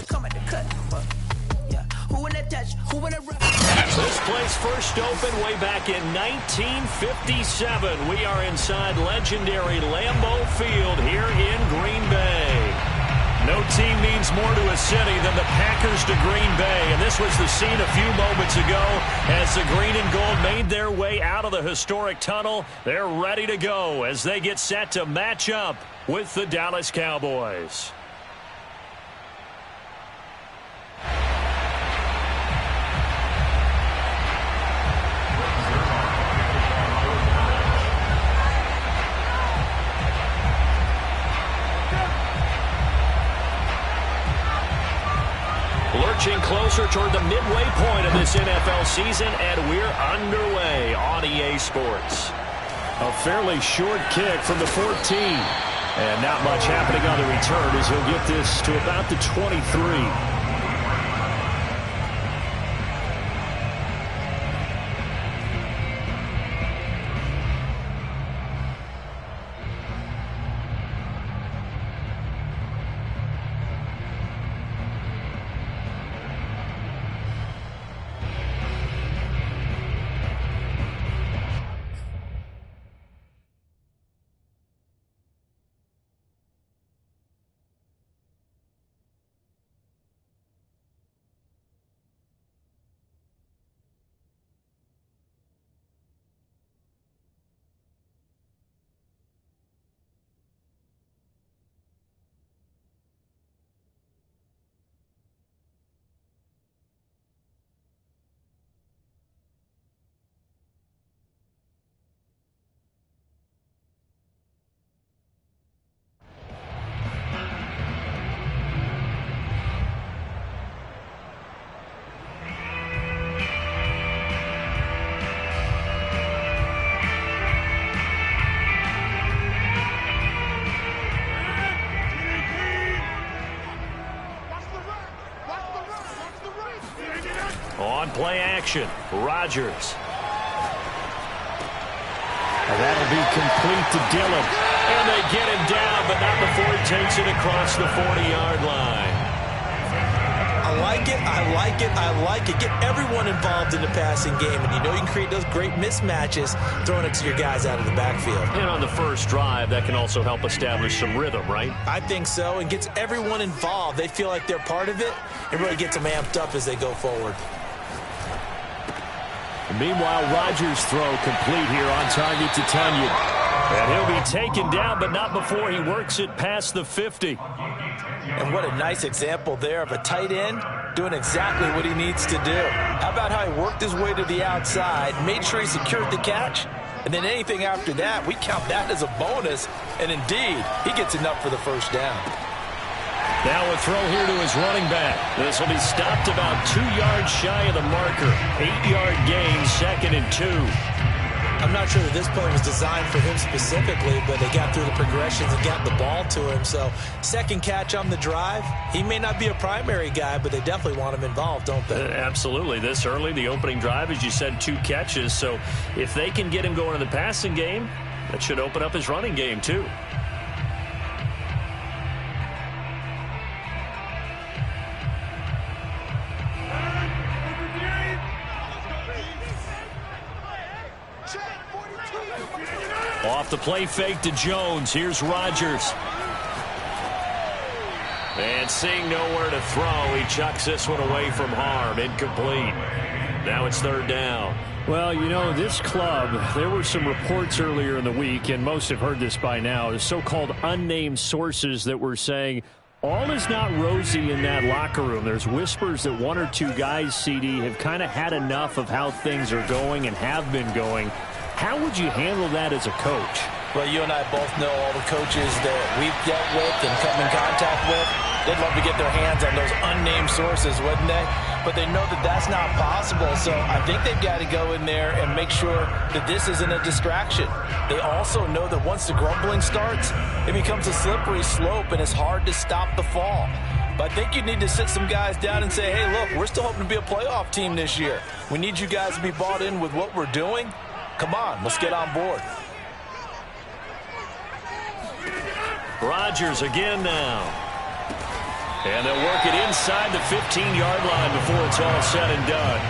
come at the cut. But, yeah, who in that touch? Who in that run? This place first opened way back in 1957. We are inside legendary Lambeau Field here in Green Bay. No team means more to a city than the Packers to Green Bay. And this was the scene a few moments ago as the green and gold made their way out of the historic tunnel. They're ready to go as they get set to match up with the Dallas Cowboys. Lurching closer toward the midway point of this NFL season, and we're underway on EA Sports. A fairly short kick from the 14. And not much happening on the return as he'll get this to about the 23. On play action, Rodgers. And that'll be complete to Dillon. And they get him down, but not before he takes it across the 40-yard line. I like it, I like it, I like it. Get everyone involved in the passing game, and you know you can create those great mismatches throwing it to your guys out of the backfield. And on the first drive, that can also help establish some rhythm, right? I think so, and gets everyone involved. They feel like they're part of it, and really gets them amped up as they go forward. Meanwhile, Rodgers' throw complete here on target to Tunyon. And he'll be taken down, but not before he works it past the 50. And what a nice example there of a tight end doing exactly what he needs to do. How about how he worked his way to the outside, made sure he secured the catch, and then anything after that, we count that as a bonus. And indeed, he gets enough for the first down. Now a throw here to his running back. This will be stopped about 2 yards shy of the marker. 8-yard gain, 2nd and 2. I'm not sure that this play was designed for him specifically, but they got through the progressions and got the ball to him. So, second catch on the drive. He may not be a primary guy, but they definitely want him involved, don't they? Absolutely. This early, the opening drive, as you said, 2 catches. So, if they can get him going in the passing game, that should open up his running game, too. Off the play fake to Jones. Here's Rodgers. And seeing nowhere to throw, he chucks this one away from harm. Incomplete. Now it's 3rd down. Well, you know, this club, there were some reports earlier in the week, and most have heard this by now, the so-called unnamed sources that were saying all is not rosy in that locker room. There's whispers that 1 or 2 guys, CD, have kind of had enough of how things are going and have been going. How would you handle that as a coach? Well, you and I both know all the coaches that we've dealt with and come in contact with. They'd love to get their hands on those unnamed sources, wouldn't they? But they know that that's not possible, so I think they've got to go in there and make sure that this isn't a distraction. They also know that once the grumbling starts, it becomes a slippery slope, and it's hard to stop the fall. But I think you need to sit some guys down and say, hey, look, we're still hoping to be a playoff team this year. We need you guys to be bought in with what we're doing. Come on, let's get on board. Rodgers again now. And they'll work it inside the 15-yard line before it's all said and done.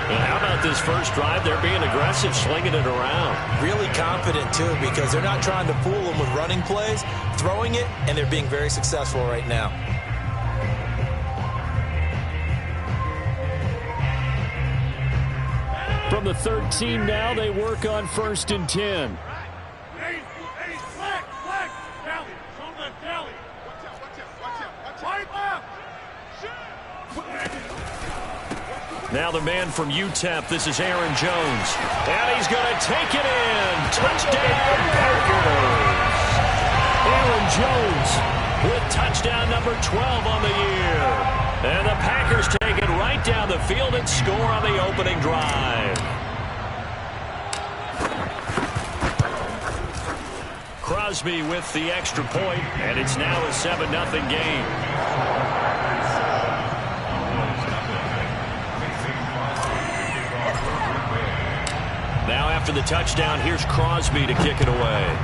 And how about this first drive? They're being aggressive, slinging it around. Really confident, too, because they're not trying to fool them with running plays, throwing it, and they're being very successful right now. From the 13 now, they work on 1st and 10. Now the man from UTEP, this is Aaron Jones. And he's going to take it in. Touchdown, Packers. Aaron Jones with touchdown number 12 on the year. And the Packers take it right down the field and score on the opening drive. Crosby with the extra point, and it's now a 7-0 game. Now after the touchdown, here's Crosby to kick it away.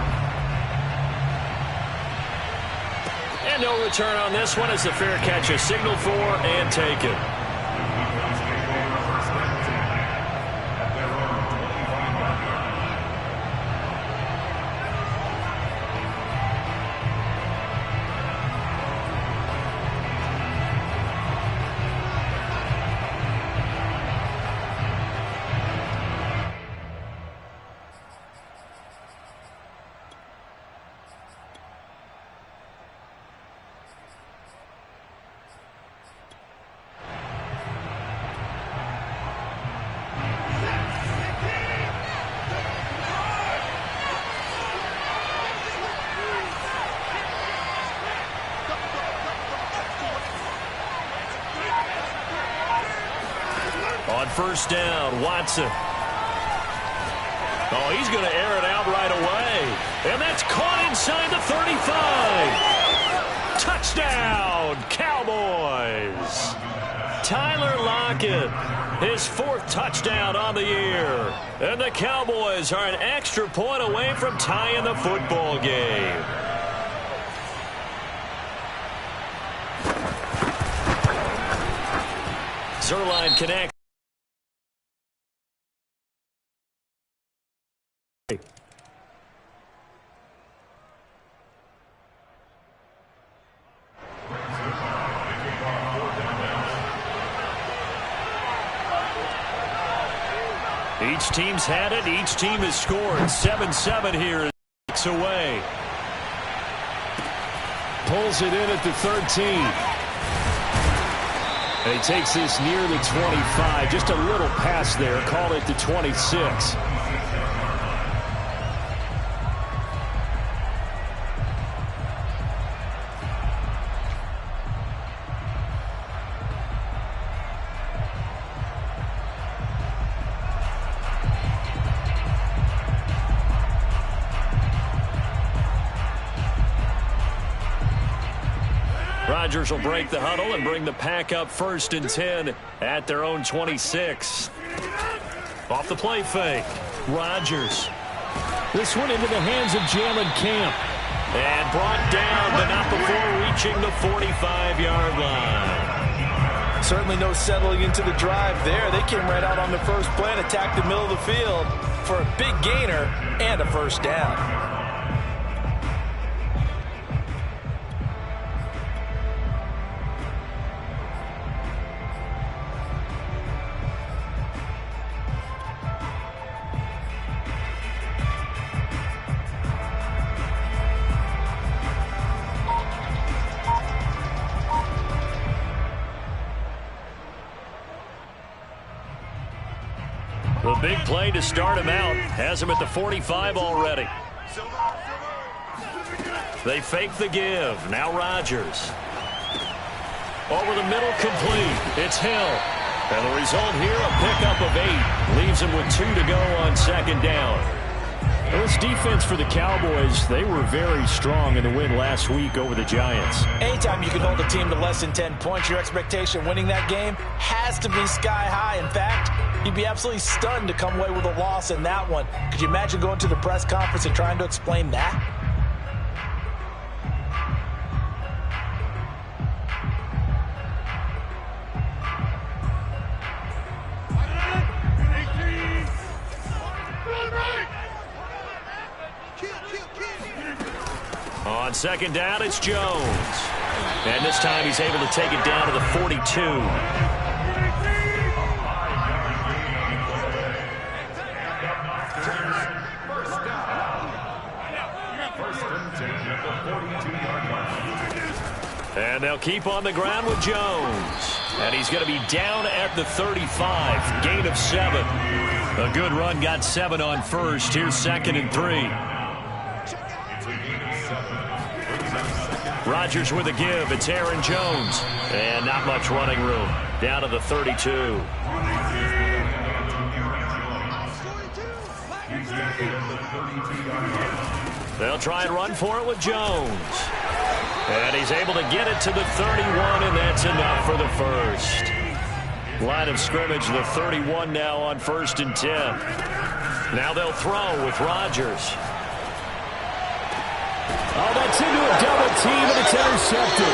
And no return on this one as the fair catch is signaled for and taken. On first down, Watson. Oh, he's going to air it out right away. And that's caught inside the 35. Touchdown, Cowboys. Tyler Lockett, his 4th touchdown on the year. And the Cowboys are an extra point away from tying the football game. Zerline connects. Each team's had it. Each team has scored. 7-7 here. 6 away. Pulls it in at the 13. And he takes this near the 25. Just a little pass there. Call it the 26. Rodgers will break the huddle and bring the Pack up 1st and 10 at their own 26. Off the play fake. Rodgers. This one into the hands of Jalen Camp. And brought down, but not before reaching the 45-yard line. Certainly no settling into the drive there. They came right out on the first play and attacked the middle of the field for a big gainer and a first down. The big play to start him out has him at the 45 already. They fake the give. Now Rodgers. Over the middle, complete. It's Hill. And the result here, a pickup of 8. Leaves him with 2 to go on 2nd down. This defense for the Cowboys, they were very strong in the win last week over the Giants. Anytime you can hold a team to less than 10 points, your expectation winning that game has to be sky high. In fact, you'd be absolutely stunned to come away with a loss in that one. Could you imagine going to the press conference and trying to explain that? second down, it's Jones. And this time he's able to take it down to the 42. And they'll keep on the ground with Jones. And he's going to be down at the 35. Gain of 7. A good run, got 7 on first. Here's 2nd and 3. Rodgers with a give. It's Aaron Jones. And not much running room. Down to the 32. They'll try and run for it with Jones. And he's able to get it to the 31, and that's enough for the first. Line of scrimmage, the 31 now on 1st and 10. Now they'll throw with Rodgers. Oh, that's into a double team, and it's intercepted.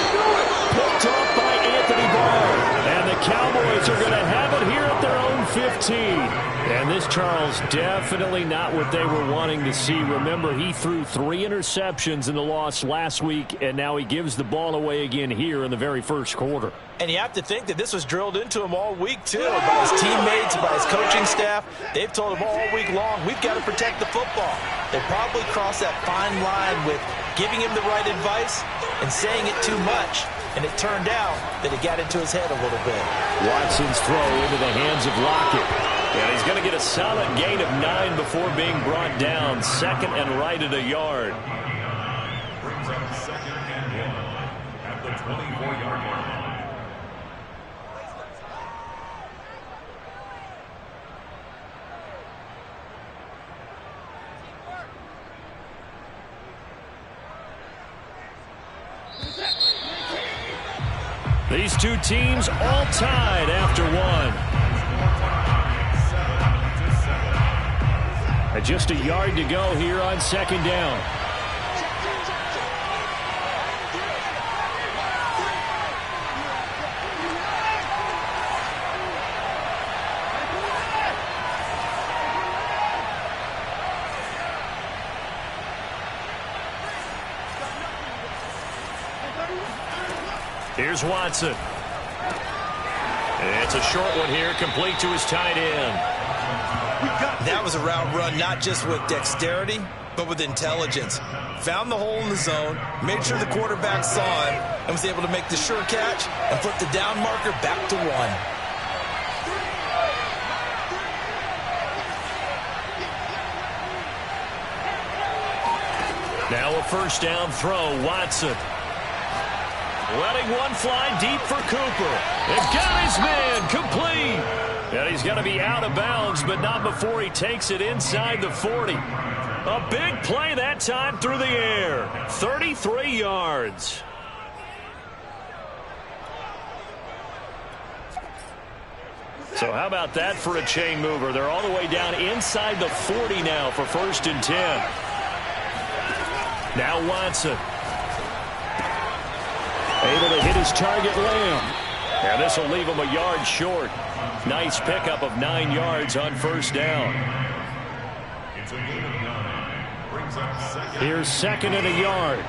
Picked off by Anthony Barr. And the Cowboys are going to have it here at their own 15. And this, Charles, definitely not what they were wanting to see. Remember, he threw 3 interceptions in the loss last week, and now he gives the ball away again here in the very first quarter. And you have to think that this was drilled into him all week, too, by his teammates, by his coaching staff. They've told him all week long, we've got to protect the football. They probably crossed that fine line with giving him the right advice and saying it too much. And it turned out that it got into his head a little bit. Watson's throw into the hands of Lockett. And he's going to get a solid gain of 9 before being brought down. 2nd and right at a yard. Brings up 2nd and 1 at the 24-yard line. These two teams all tied after 1. And just a yard to go here on 2nd down. Here's Watson. It's a short one here, complete to his tight end. That was a route run not just with dexterity, but with intelligence. Found the hole in the zone, made sure the quarterback saw him, and was able to make the sure catch and flip the down marker back to 1. Now a first down throw, Watson. Letting one fly deep for Cooper. They've got his man complete. And he's going to be out of bounds, but not before he takes it inside the 40. A big play that time through the air. 33 yards. So how about that for a chain mover? They're all the way down inside the 40 now for 1st and 10. Now Watson. Able to hit his target, Lamb. And this will leave him a yard short. Nice pickup of 9 yards on first down. It's a gain of 9. Brings up 2nd. Here's 2nd and a yard.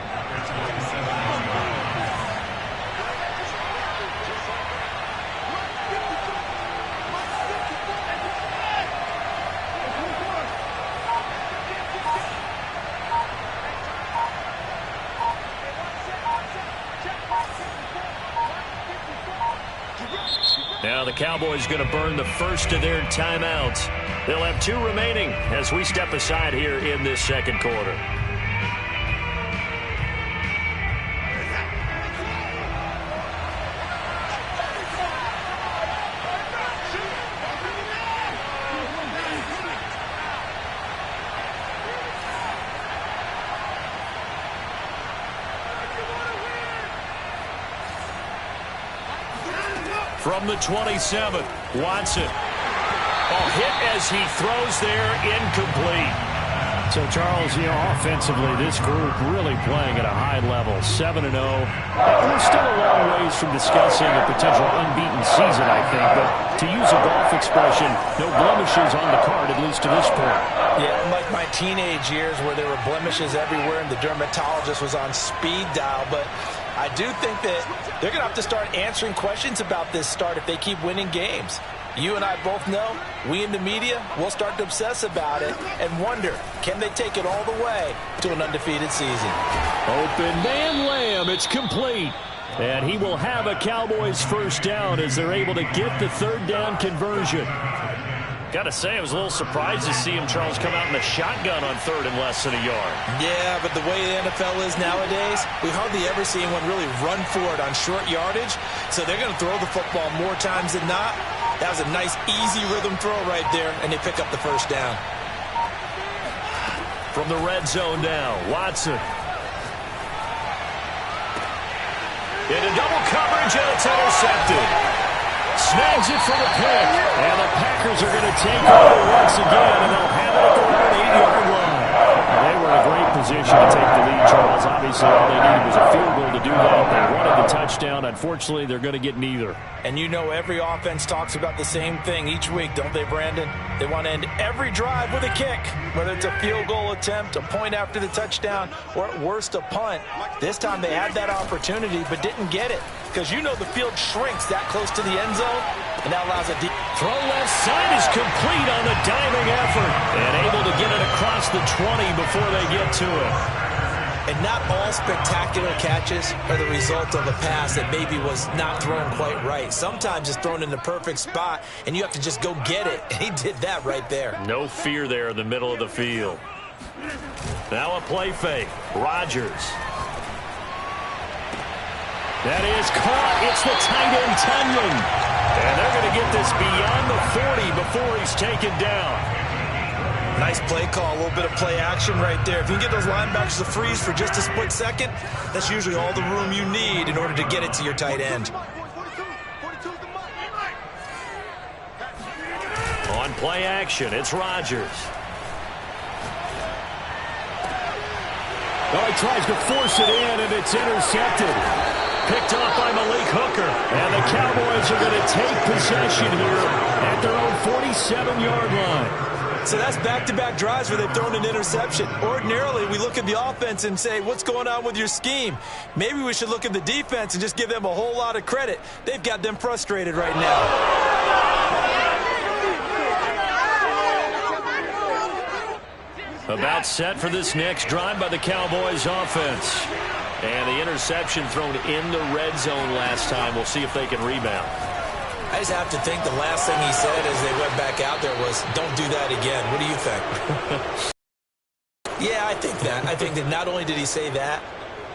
Now the Cowboys going to burn the first of their timeouts. They'll have 2 remaining as we step aside here in this second quarter. From the 27, Watson. A hit as he throws there, incomplete. So, Charles, offensively, this group really playing at a high level, 7-0. We're still a long ways from discussing a potential unbeaten season, I think. But to use a golf expression, no blemishes on the card, at least to this point. Yeah, unlike my teenage years where there were blemishes everywhere and the dermatologist was on speed dial. But I do think that they're going to have to start answering questions about this start if they keep winning games. You and I both know, we in the media will start to obsess about it and wonder, can they take it all the way to an undefeated season? Open man Lamb, it's complete. And he will have a Cowboys first down as they're able to get the third down conversion. Got to say, I was a little surprised to see him, Charles, come out in the shotgun on third and less than a yard. Yeah, but the way the NFL is nowadays, we hardly ever see anyone really run for it on short yardage. So they're going to throw the football more times than not. That was a nice, easy rhythm throw right there, and they pick up the first down. From the red zone now, Watson. Into double coverage, and it's intercepted. Snags it for the pick. And the Packers are going to take over once again, and they'll have it at their own 8-yard line. Now, they were in a great position to take the lead, Charles. Obviously, all they needed was a field goal to do that. They wanted the touchdown. Unfortunately, they're going to get neither. And you know every offense talks about the same thing each week, don't they, Brandon? They want to end every drive with a kick, whether it's a field goal attempt, a point after the touchdown, or at worst a punt. This time they had that opportunity but didn't get it because you know the field shrinks that close to the end zone, and that allows a deep throw. Left side is complete on the diving effort and able to get it across the 20 before they get to it. And not all spectacular catches are the result of a pass that maybe was not thrown quite right. Sometimes it's thrown in the perfect spot, and you have to just go get it. And he did that right there. No fear there in the middle of the field. Now a play fake. Rodgers. That is caught. It's the tight end, Tunyon. And they're going to get this beyond the 40 before he's taken down. Nice play call, a little bit of play action right there. If you can get those linebackers to freeze for just a split second, that's usually all the room you need in order to get it to your tight end. On play action, it's Rodgers. Oh, he tries to force it in, and it's intercepted. Picked off by Malik Hooker. And the Cowboys are going to take possession here at their own 47-yard line. So that's back-to-back drives where they've thrown an interception. Ordinarily, we look at the offense and say, what's going on with your scheme? Maybe we should look at the defense and just give them a whole lot of credit. They've got them frustrated right now. About set for this next drive by the Cowboys offense. And the interception thrown in the red zone last time. We'll see if they can rebound. I just have to think the last thing he said as they went back out there was, don't do that again. What do you think? Yeah, I think that. I think that not only did he say that,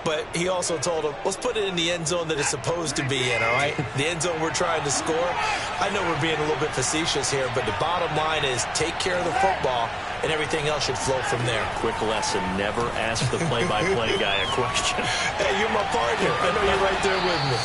but he also told him, let's put it in the end zone that it's supposed to be in, all right? The end zone we're trying to score. I know we're being a little bit facetious here, but the bottom line is take care of the football, and everything else should flow from there. Quick lesson, never ask the play-by-play guy a question. Hey, you're my partner. I know you're right there with me.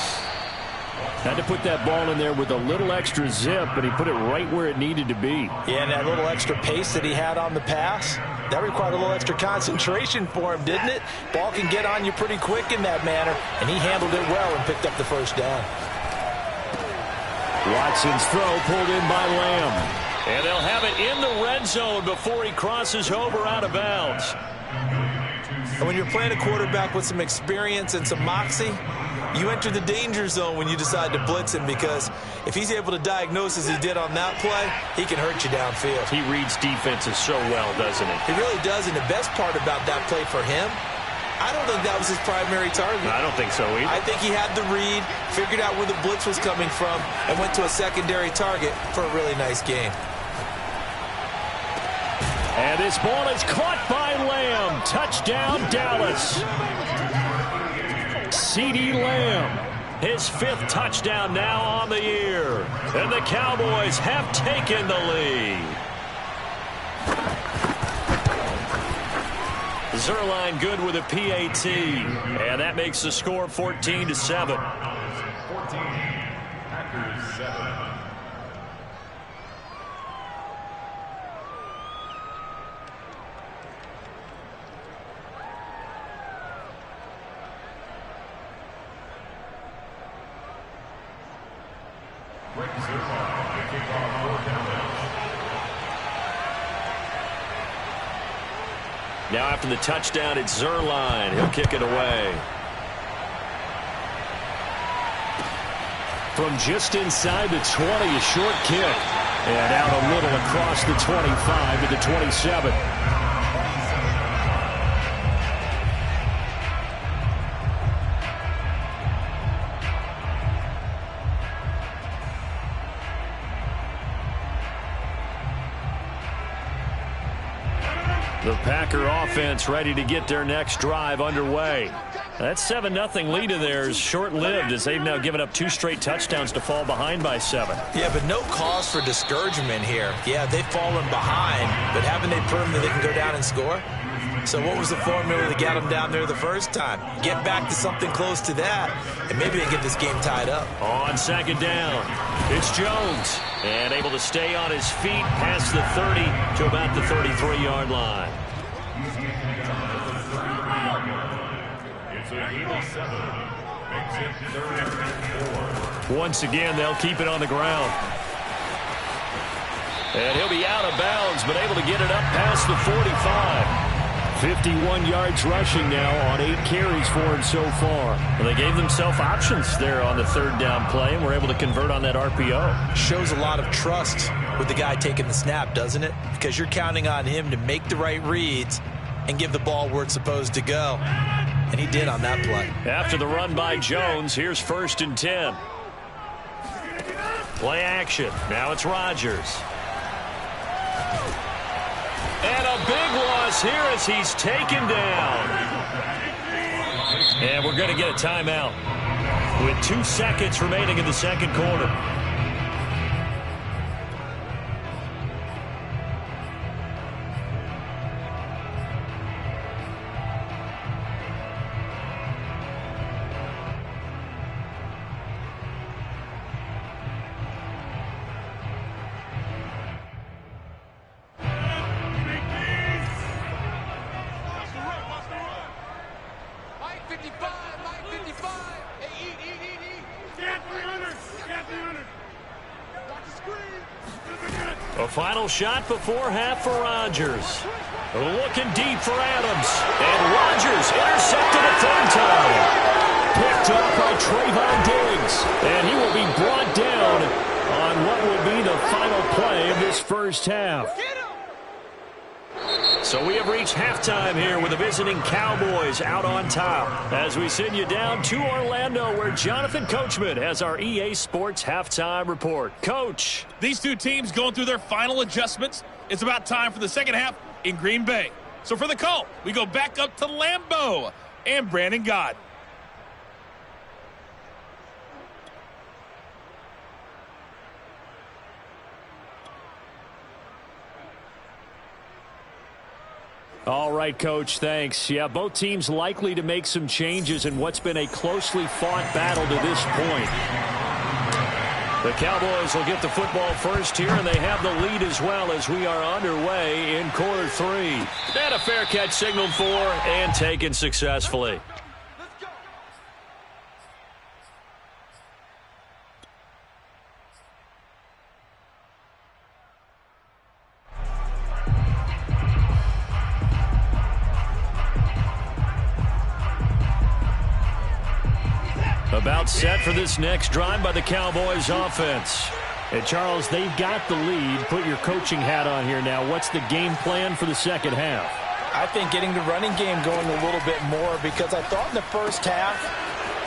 Had to put that ball in there with a little extra zip, but he put it right where it needed to be. Yeah, and that little extra pace that he had on the pass, that required a little extra concentration for him, didn't it? Ball can get on you pretty quick in that manner, and he handled it well and picked up the first down. Watson's throw pulled in by Lamb. And they'll have it in the red zone before he crosses over out of bounds. And when you're playing a quarterback with some experience and some moxie, you enter the danger zone when you decide to blitz him, because if he's able to diagnose as he did on that play, he can hurt you downfield. He reads defenses so well, doesn't he? He really does, and the best part about that play for him, I don't think that was his primary target. I don't think so either. I think he had the read, figured out where the blitz was coming from, and went to a secondary target for a really nice game. And this ball is caught by Lamb. Touchdown, Dallas. CeeDee Lamb, his 5th touchdown now on the year. And the Cowboys have taken the lead. Zerline good with a PAT. And that makes the score 14-7. 14, Packers 7. Brings it on the kickoff for Dallas. Now after the touchdown, it's Zerline. He'll kick it away. From just inside the 20, a short kick. And out a little across the 25 to the 27. The Packer offense ready to get their next drive underway. That 7-0 lead of theirs short-lived as they've now given up 2 straight touchdowns to fall behind by 7. Yeah, but no cause for discouragement here. Yeah, they've fallen behind, but haven't they proven that they can go down and score? So what was the formula that got them down there the first time? Get back to something close to that, and maybe they get this game tied up. On second down, it's Jones. And able to stay on his feet past the 30 to about the 33-yard line. It's a gain of 7. Makes it 3rd and 4. Once again, they'll keep it on the ground. And he'll be out of bounds, but able to get it up past the 45. 51 yards rushing now on 8 carries for him so far. Well, they gave themselves options there on the 3rd down play and were able to convert on that RPO. Shows a lot of trust with the guy taking the snap, doesn't it? Because you're counting on him to make the right reads and give the ball where it's supposed to go. And he did on that play. After the run by Jones, here's 1st and 10. Play action. Now it's Rodgers. And a big loss here as he's taken down. And we're going to get a timeout with 2 seconds remaining in the second quarter. A final shot before half for Rodgers. Looking deep for Adams. And Rodgers intercepted a 3rd time. Picked up by Trayvon Diggs. And he will be brought down on what will be the final play of this first half. So we have reached halftime here with the visiting Cowboys out on top as we send you down to Orlando where Jonathan Coachman has our EA Sports halftime report. Coach. These two teams going through their final adjustments. It's about time for the second half in Green Bay. So for the call, we go back up to Lambeau and Brandon Gott. All right, Coach, thanks. Yeah, both teams likely to make some changes in what's been a closely fought battle to this point. The Cowboys will get the football first here, and they have the lead as well as we are underway in quarter 3. And a fair catch signaled for and taken successfully. About set for this next drive by the Cowboys offense. And Charles, they've got the lead. Put your coaching hat on here now. What's the game plan for the second half? I think getting the running game going a little bit more because I thought in the first half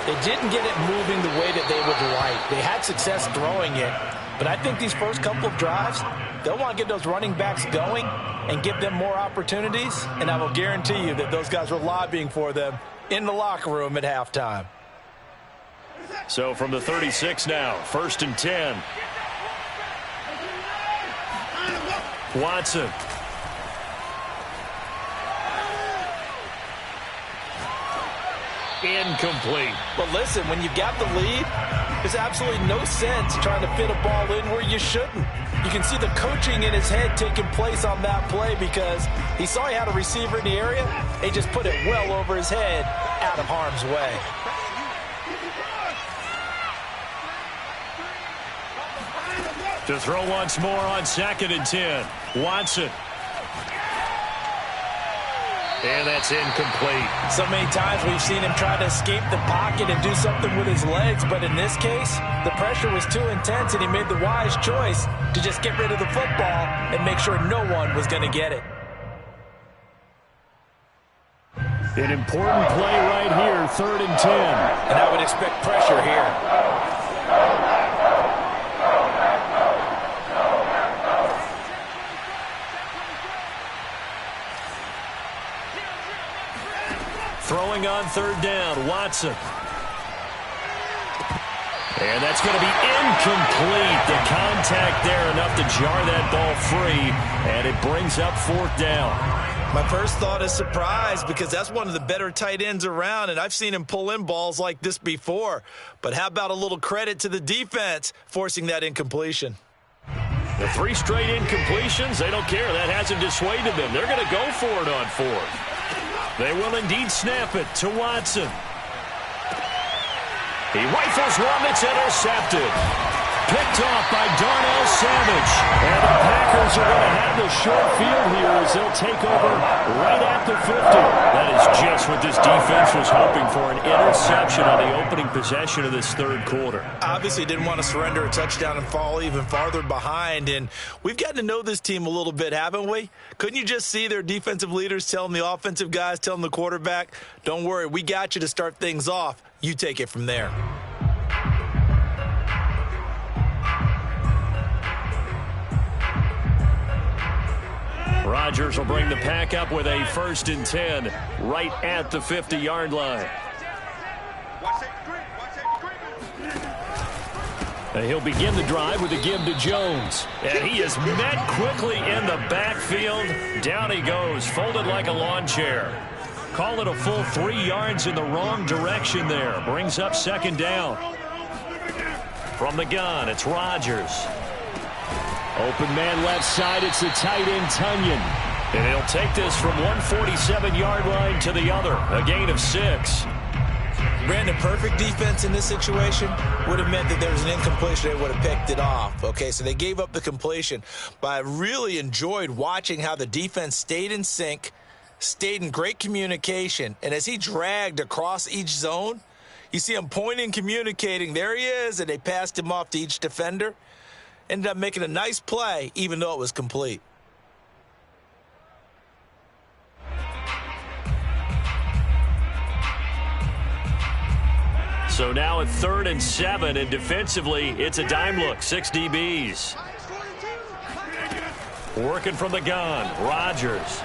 they didn't get it moving the way that they would like. They had success throwing it. But I think these first couple of drives, they'll want to get those running backs going and give them more opportunities. And I will guarantee you that those guys were lobbying for them in the locker room at halftime. So from the 36 now, 1st and 10. Watson. Incomplete. But listen, when you've got the lead, there's absolutely no sense trying to fit a ball in where you shouldn't. You can see the coaching in his head taking place on that play because he saw he had a receiver in the area. He just put it well over his head out of harm's way. To throw once more on 2nd and 10. Watson. And that's incomplete. So many times we've seen him try to escape the pocket and do something with his legs, but in this case, the pressure was too intense, and he made the wise choice to just get rid of the football and make sure no one was going to get it. An important play right here, 3rd and 10. And I would expect pressure here. Throwing on 3rd down, Watson. And that's going to be incomplete. The contact there enough to jar that ball free, and it brings up 4th down. My first thought is surprise, because that's one of the better tight ends around, and I've seen him pull in balls like this before. But how about a little credit to the defense forcing that incompletion? The 3 straight incompletions, they don't care. That hasn't dissuaded them. They're going to go for it on 4th. They will indeed snap it to Watson. He rifles one that's intercepted. Picked off by Darnell Savage. And the Packers are going to have the short field here as they'll take over right at the 50. That is just what this defense was hoping for, an interception on the opening possession of this 3rd quarter. Obviously didn't want to surrender a touchdown and fall even farther behind. And we've gotten to know this team a little bit, haven't we? Couldn't you just see their defensive leaders telling the offensive guys, telling the quarterback, don't worry, we got you to start things off. You take it from there. Rodgers will bring the pack up with a 1st and 10 right at the 50-yard line. And he'll begin the drive with a give to Jones. And he is met quickly in the backfield. Down he goes, folded like a lawn chair. Call it a full 3 yards in the wrong direction there. Brings up 2nd down. From the gun, it's Rodgers. Open man left side, it's the tight end, Tunyon. And he'll take this from 147-yard line to the other. A gain of 6. Brandon, perfect defense in this situation would have meant that there was an incompletion. They would have picked it off. Okay, so they gave up the completion. But I really enjoyed watching how the defense stayed in sync, stayed in great communication. And as he dragged across each zone, you see him pointing, communicating. There he is, and they passed him off to each defender. Ended up making a nice play, even though it was complete. So now at 3rd and 7, and defensively, it's a dime look. 6 DBs. Working from the gun, Rodgers.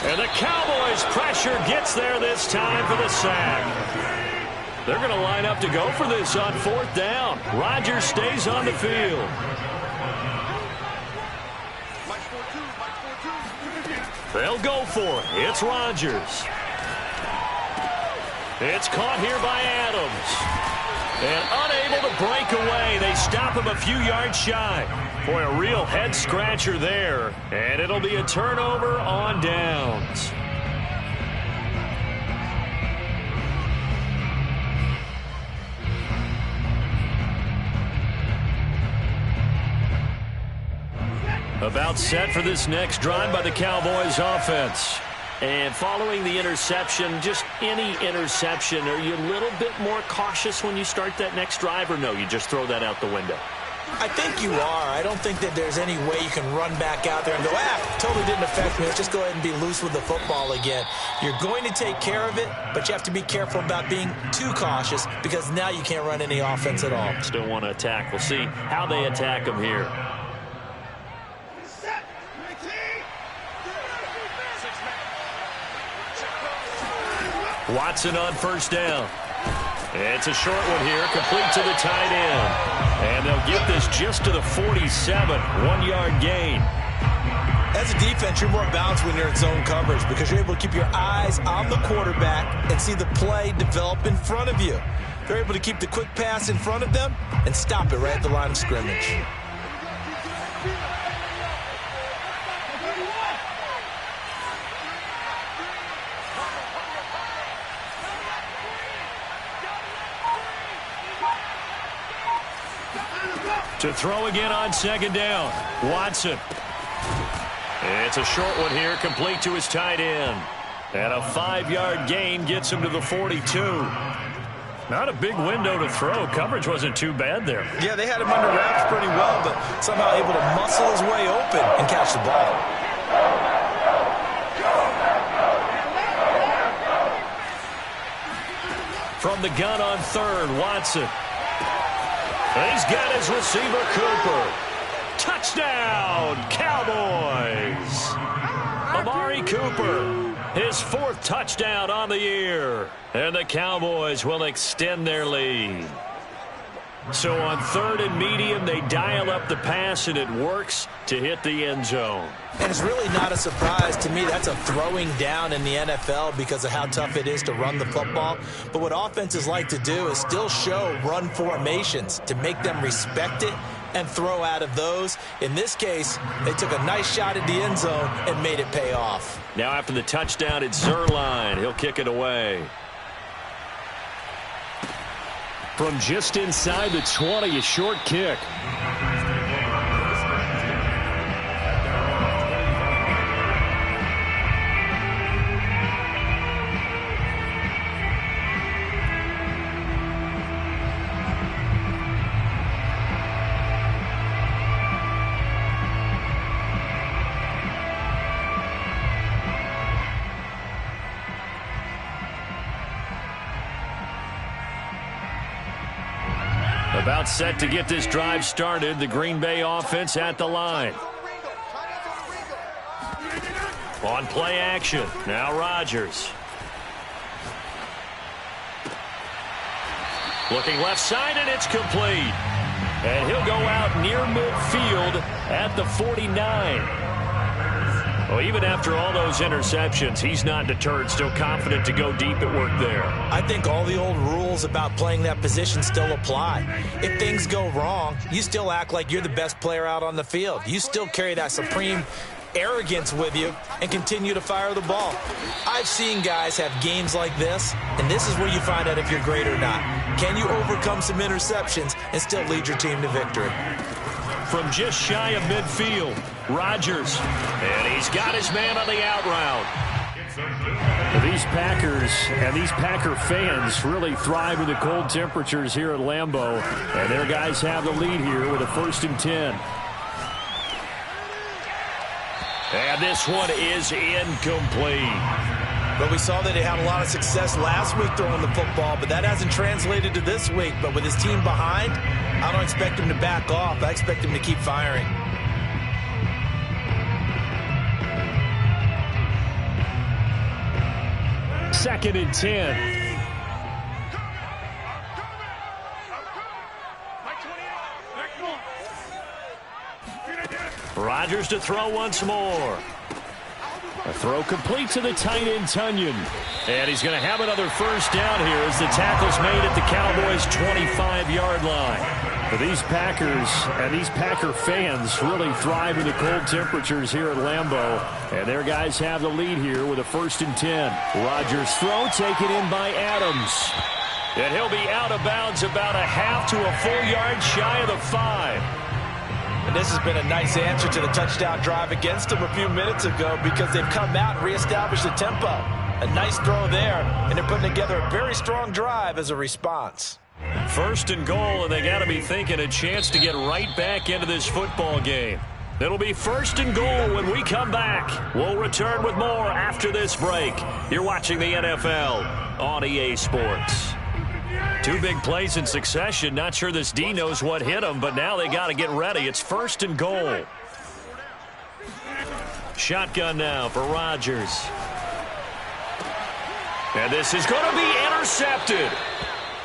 And the Cowboys' pressure gets there this time for the sack. They're going to line up to go for this on 4th down. Rodgers stays on the field. They'll go for it. It's Rodgers. It's caught here by Adams. And unable to break away. They stop him a few yards shy. Boy, a real head-scratcher there. And it'll be a turnover on downs. About set for this next drive by the Cowboys offense. And following the interception, just any interception, are you a little bit more cautious when you start that next drive, or no, you just throw that out the window? I think you are. I don't think that there's any way you can run back out there and go, totally didn't affect me. Let's just go ahead and be loose with the football again. You're going to take care of it, but you have to be careful about being too cautious, because now you can't run any offense at all. Still want to attack. We'll see how they attack them here. Watson on 1st down. It's a short one here, complete to the tight end. And they'll get this just to the 47, 1-yard gain. As a defense, you're more balanced when you're in zone coverage, because you're able to keep your eyes on the quarterback and see the play develop in front of you. They're able to keep the quick pass in front of them and stop it right at the line of scrimmage. To throw again on second down. Watson. It's a short one here, complete to his tight end. And a 5-yard gain gets him to the 42. Not a big window to throw. Coverage wasn't too bad there. Yeah, they had him under wraps pretty well, but somehow able to muscle his way open and catch the ball. From the gun on third, Watson. He's got his receiver, Cooper. Touchdown, Cowboys. Amari Cooper, his 4th touchdown on the year. And the Cowboys will extend their lead. So on third and medium, they dial up the pass, and it works to hit the end zone. And it's really not a surprise to me. That's a throwing down in the NFL because of how tough it is to run the football. But what offenses like to do is still show run formations to make them respect it and throw out of those. In this case, they took a nice shot at the end zone and made it pay off. Now after the touchdown, it's Zerline. He'll kick it away. From just inside the 20, a short kick. About set to get this drive started. The Green Bay offense at the line. On play action. Now Rodgers. Looking left side, and it's complete. And he'll go out near midfield at the 49. Well, even after all those interceptions, he's not deterred, still confident to go deep at work there. I think all the old rules about playing that position still apply. If things go wrong, you still act like you're the best player out on the field. You still carry that supreme arrogance with you and continue to fire the ball. I've seen guys have games like this, and this is where you find out if you're great or not. Can you overcome some interceptions and still lead your team to victory? From just shy of midfield, Rodgers. And he's got his man on the out route. These Packers and these Packer fans really thrive in the cold temperatures here at Lambeau. And their guys have the lead here with a 1st and 10. And this one is incomplete. But we saw that they had a lot of success last week throwing the football, but that hasn't translated to this week. But with his team behind, I don't expect him to back off. I expect him to keep firing. Second and 10. Rodgers to throw once more. A throw complete to the tight end, Tunyon. And he's going to have another 1st down here as the tackle's made at the Cowboys' 25-yard line. But these Packers and these Packer fans really thrive in the cold temperatures here at Lambeau. And their guys have the lead here with a 1st and 10. Rodgers' throw taken in by Adams. And he'll be out of bounds about a half to a full yard shy of the 5. And this has been a nice answer to the touchdown drive against them a few minutes ago because they've come out and reestablished the tempo. A nice throw there, and they're putting together a very strong drive as a response. 1st and goal, and they got to be thinking a chance to get right back into this football game. It'll be 1st and goal when we come back. We'll return with more after this break. You're watching the NFL on EA Sports. 2 big plays in succession. Not sure this D knows what hit him, but now they got to get ready. It's 1st and goal. Shotgun now for Rodgers. And this is going to be intercepted.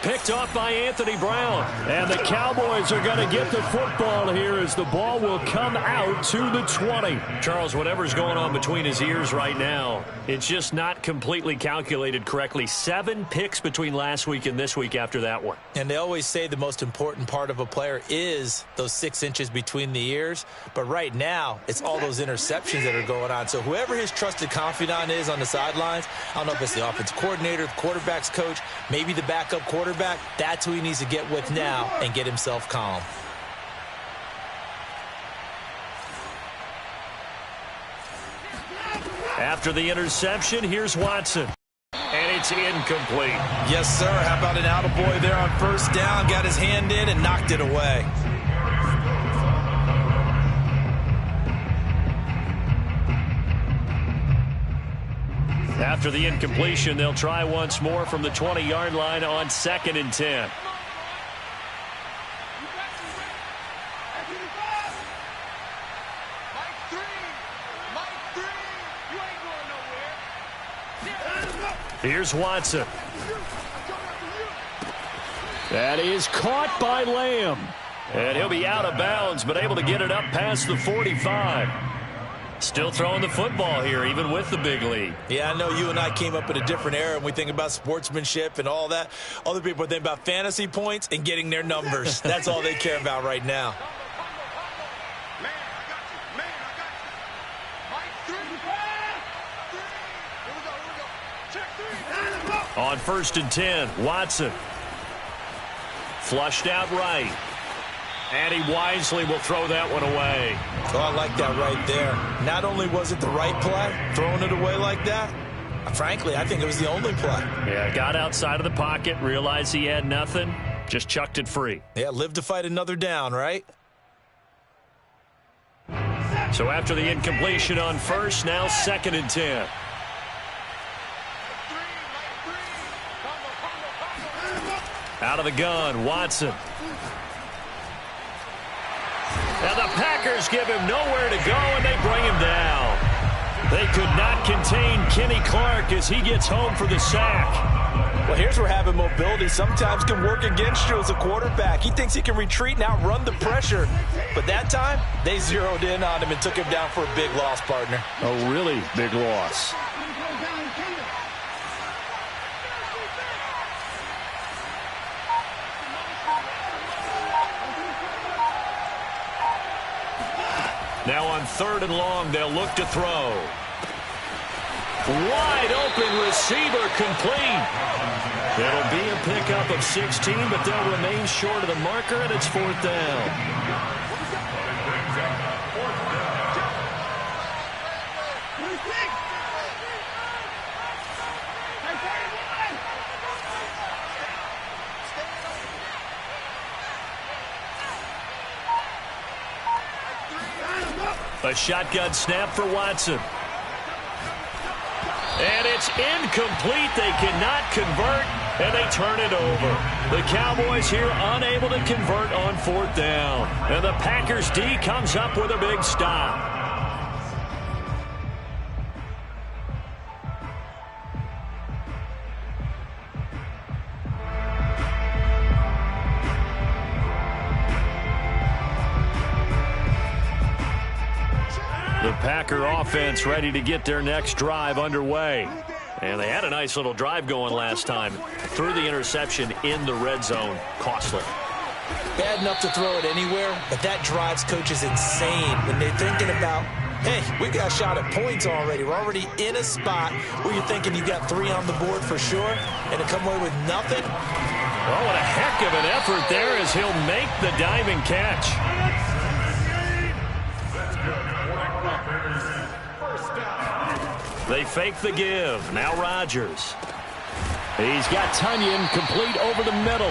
Picked off by Anthony Brown. And the Cowboys are going to get the football here as the ball will come out to the 20. Charles, whatever's going on between his ears right now, it's just not completely calculated correctly. 7 picks between last week and this week after that one. And they always say the most important part of a player is those 6 inches between the ears. But right now, it's all those interceptions that are going on. So whoever his trusted confidant is on the sidelines, I don't know if it's the offensive coordinator, the quarterback's coach, maybe the backup quarterback, that's who he needs to get with now and get himself calm. After the interception, here's Watson. And it's incomplete. Yes, sir. How about an attaboy there on first down? Got his hand in and knocked it away. After the incompletion, they'll try once more from the 20-yard line on 2nd and 10. Here's Watson. That is caught by Lamb. And he'll be out of bounds, but able to get it up past the 45. Still throwing the football here, even with the big lead. Yeah, I know you and I came up in a different era, and we think about sportsmanship and all that. Other people think about fantasy points and getting their numbers. That's all they care about right now. On 1st and 10, Watson. Flushed out right. And he wisely will throw that one away. Oh, I like that right there. Not only was it the right play, throwing it away like that, frankly, I think it was the only play. Yeah, got outside of the pocket, realized he had nothing, just chucked it free. Yeah, live to fight another down, right? So after the incompletion on 1st, now 2nd and 10. Out of the gun, Watson. And the Packers give him nowhere to go, and they bring him down. They could not contain Kenny Clark as he gets home for the sack. Well, here's where having mobility sometimes can work against you as a quarterback. He thinks he can retreat and outrun the pressure. But that time, they zeroed in on him and took him down for a big loss, partner. A really big loss. Now on 3rd and long, they'll look to throw. Wide open receiver complete. It'll be a pickup of 16, but they'll remain short of the marker, and it's 4th down. A shotgun snap for Watson. And it's incomplete. They cannot convert, and they turn it over. The Cowboys here unable to convert on 4th down. And the Packers D comes up with a big stop. The Packer offense ready to get their next drive underway. And they had a nice little drive going last time. Threw the interception in the red zone. Costly. Bad enough to throw it anywhere, but that drives coaches insane when they're thinking about, hey, we got a shot at points already. We're already in a spot where you're thinking you got 3 on the board for sure, and to come away with nothing. Oh, what a heck of an effort there as he'll make the diving catch. They fake the give. Now Rodgers. He's got Tunyon complete over the middle.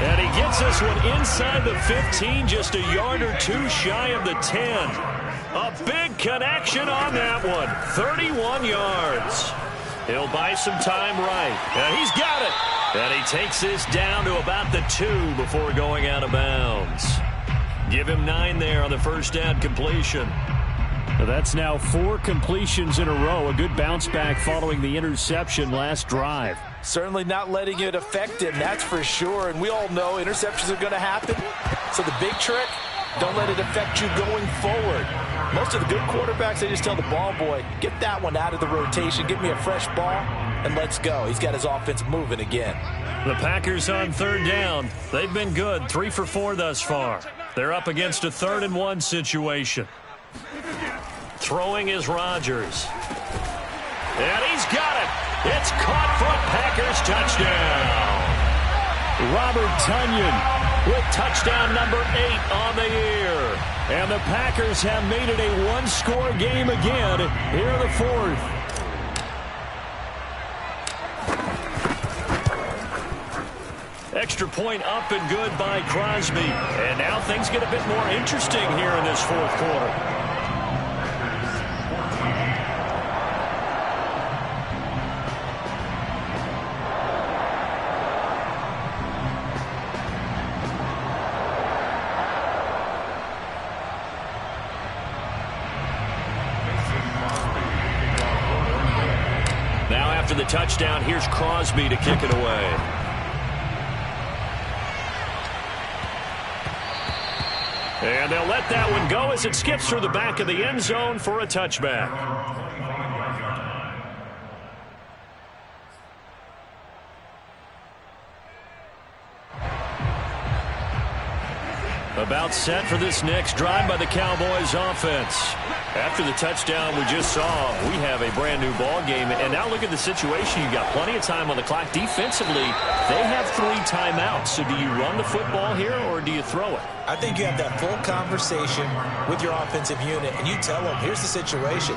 And he gets this one inside the 15, just a yard or 2 shy of the 10. A big connection on that one. 31 yards. He'll buy some time right. And he's got it. And he takes this down to about the 2 before going out of bounds. Give him 9 there on the first down completion. That's now 4 completions in a row. A good bounce back following the interception last drive. Certainly not letting it affect him, that's for sure. And we all know interceptions are going to happen. So the big trick, don't let it affect you going forward. Most of the good quarterbacks, they just tell the ball boy, get that one out of the rotation, give me a fresh ball, and let's go. He's got his offense moving again. The Packers on 3rd down. They've been good, 3 for 4 thus far. They're up against a 3rd and 1 situation. Throwing is Rodgers. And he's got it. It's caught for a Packers touchdown. Robert Tunyon with touchdown number 8 on the year. And the Packers have made it a 1-score game again here in the 4th. extra point up and good by Crosby. And now things get a bit more interesting here in this fourth quarter. Now after the touchdown, here's Crosby to kick it away. And they'll let that one go as it skips through the back of the end zone for a touchback. About set for this next drive by the Cowboys offense. After the touchdown we just saw, we have a brand new ball game. And now look at the situation. You've got plenty of time on the clock. Defensively, they have 3 timeouts. So do you run the football here or do you throw it? I think you have that full conversation with your offensive unit, and you tell them, here's the situation.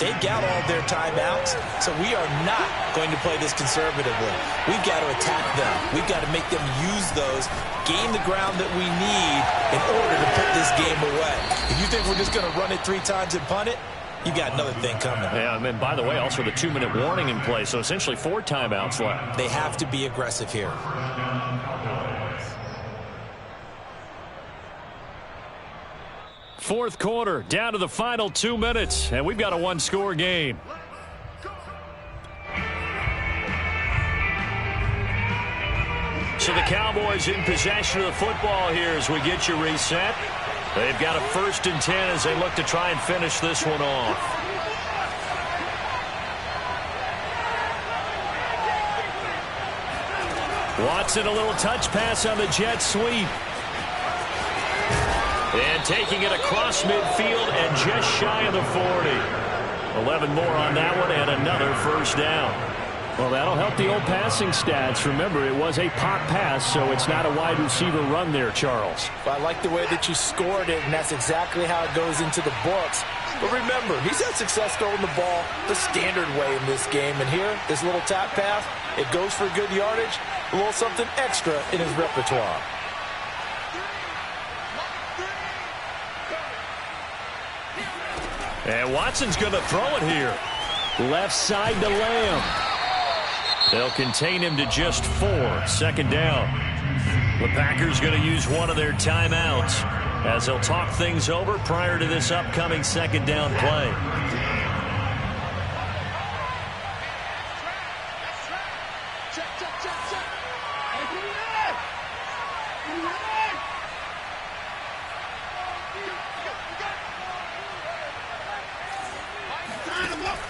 They've got all their timeouts, so we are not going to play this conservatively. We've got to attack them. We've got to make them use those, gain the ground that we need in order to put this game away. If you think we're just going to run it 3 times and punt it, you got another thing coming. Yeah, and by the way, also the 2-minute warning in play, so essentially 4 timeouts left. They have to be aggressive here. Fourth quarter, down to the final 2 minutes, and we've got a 1-score game. So the Cowboys in possession of the football here as we get you reset. They've got a 1st and 10 as they look to try and finish this one off. Watson, a little touch pass on the jet sweep. And taking it across midfield and just shy of the 40. 11 more on that one and another 1st down. Well, that'll help the old passing stats. Remember, it was a pop pass, so it's not a wide receiver run there, Charles. Well, I like the way that you scored it, and that's exactly how it goes into the books. But remember, he's had success throwing the ball the standard way in this game. And here, this little tap pass, it goes for good yardage, a little something extra in his repertoire. And Watson's going to throw it here. Left side to Lamb. They'll contain him to just 4. 2nd down. The Packers going to use one of their timeouts as they'll talk things over prior to this upcoming 2nd down play.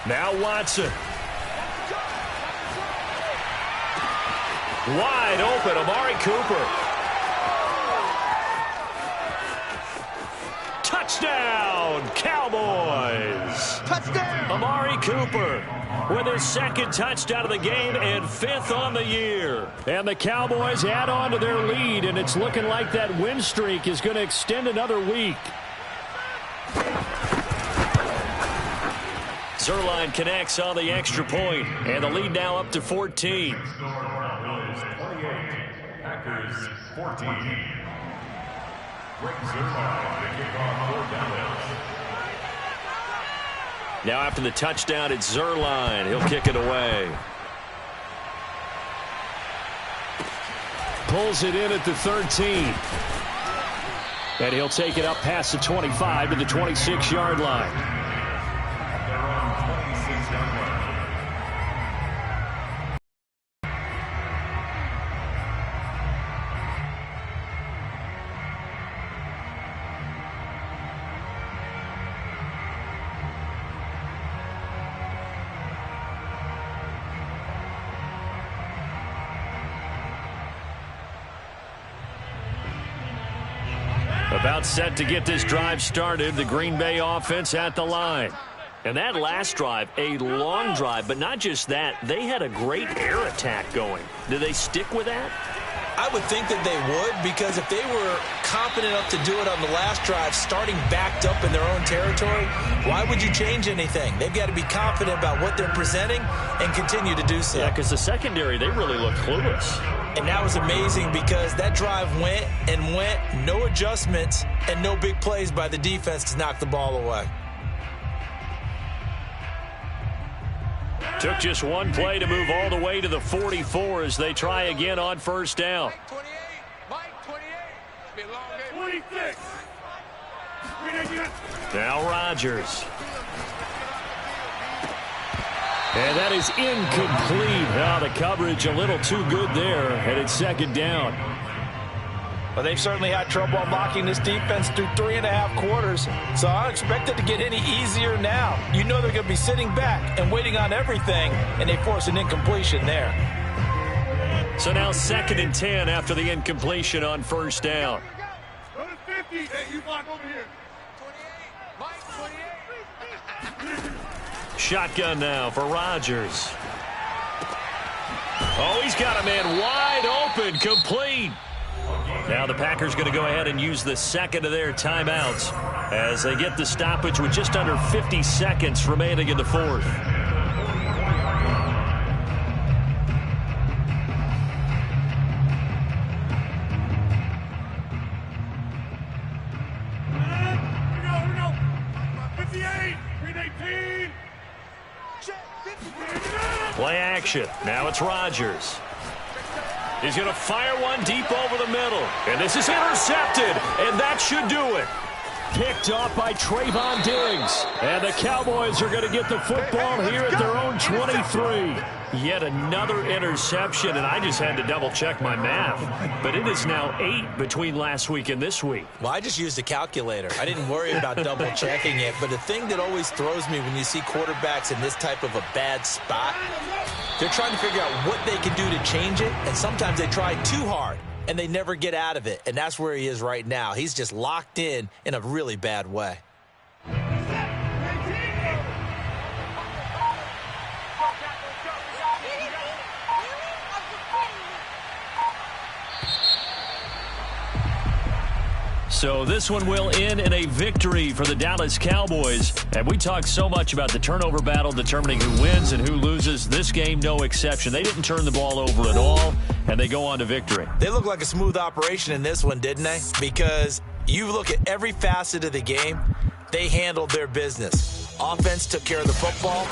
Now Watson. Wide open, Amari Cooper. Touchdown, Cowboys. Touchdown. Amari Cooper with his 2nd touchdown of the game and 5th on the year. And the Cowboys add on to their lead, and it's looking like that win streak is going to extend another week. Zerline connects on the extra point, and the lead now up to 14. Packers 14. Greg Zerline, the kickoff for Dallas. Now after the touchdown, it's Zerline. He'll kick it away. Pulls it in at the 13. And he'll take it up past the 25 to the 26-yard line. About set to get this drive started. The Green Bay offense at the line. And that last drive, a long drive, but not just that. They had a great air attack going. Do they stick with that? I would think that they would, because if they were confident enough to do it on the last drive, starting backed up in their own territory, why would you change anything? They've got to be confident about what they're presenting and continue to do so. Yeah, because the secondary, they really look clueless. And that was amazing because that drive went and went, no adjustments, and no big plays by the defense to knock the ball away. Took just one play to move all the way to the 44 as they try again on first down. Now Rodgers. And that is incomplete. Now the coverage a little too good there, and it's second down. Well, they've certainly had trouble unlocking this defense through 3.5 quarters, so I don't expect it to get any easier now. You know they're going to be sitting back and waiting on everything, and they force an incompletion there. So now 2nd and 10 after the incompletion on first down. Go to 50. Hey, you block over here. 28. Shotgun now for Rodgers. Oh, he's got a man wide open, complete. Now the Packers going to go ahead and use the second of their timeouts as they get the stoppage with just under 50 seconds remaining in the fourth. Here we go. 58. 318. Play action. Now it's Rodgers. He's going to fire one deep over the middle. And this is intercepted. And that should do it. Picked off by Trayvon Diggs. And the Cowboys are going to get the football here at their own 23. Yet another interception, and I just had to double-check my math. But it is now 8 between last week and this week. Well, I just used a calculator. I didn't worry about double-checking it. But the thing that always throws me when you see quarterbacks in this type of a bad spot, they're trying to figure out what they can do to change it, and sometimes they try too hard, and they never get out of it. And that's where he is right now. He's just locked in a really bad way. So this one will end in a victory for the Dallas Cowboys. And we talk so much about the turnover battle determining who wins and who loses. This game, no exception. They didn't turn the ball over at all, and they go on to victory. They look like a smooth operation in this one, didn't they? Because you look at every facet of the game, they handled their business. Offense took care of the football.